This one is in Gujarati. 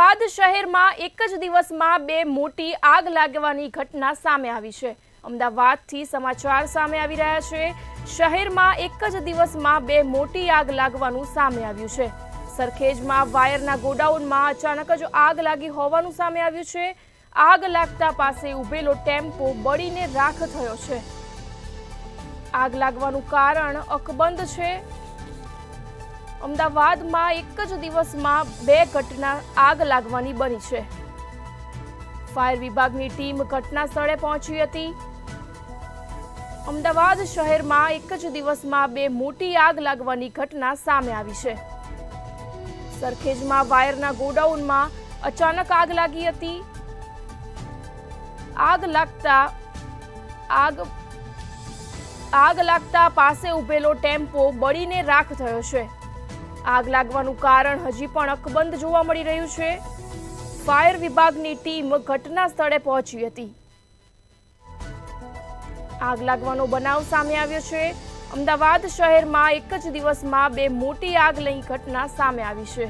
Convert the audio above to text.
અમદાવાદ શહેરમાં એક જ દિવસમાં બે મોટી આગ લાગવાની ઘટના સામે આવી છે। અમદાવાદથી સમાચાર સામે આવી રહ્યા છે। શહેરમાં એક જ દિવસમાં બે મોટી આગ લાગવાનું સામે આવ્યું છે। સરખેજમાં વાયરના ગોડાઉનમાં અચાનક જ આગ લાગી હોવાનું સામે આવ્યું છે। આગ લાગતા પાસે ઉભેલો ટેમ્પો બળીને રાખ થયો છે। આગ લાગવાનું કારણ અકબંધ છે। અમદાવાદમાં એક જ દિવસમાં બે ઘટના આગ લાગવાની બની છે। ફાયર વિભાગની ટીમ ઘટના સ્થળે પહોંચી હતી। અમદાવાદ શહેરમાં એક જ દિવસમાં બે મોટી આગ લાગવાની ઘટના સામે આવી છે। સરખેજમાં વાયરના ગોડાઉનમાં અચાનક આગ લાગી હતી। આગ લાગતા પાસે ઉભેલો ટેમ્પો બળીને રાખ થયો છે। આગ લાગવાનું કારણ હજી પણ અકબંધ જોવા મળી રહ્યું છે। ફાયર વિભાગની ટીમ ઘટના સ્થળે પહોંચી હતી। આગ લાગવાનો બનાવ સામે આવ્યો છે। અમદાવાદ શહેરમાં એક જ દિવસમાં બે મોટી આગ લઈ ઘટના સામે આવી છે।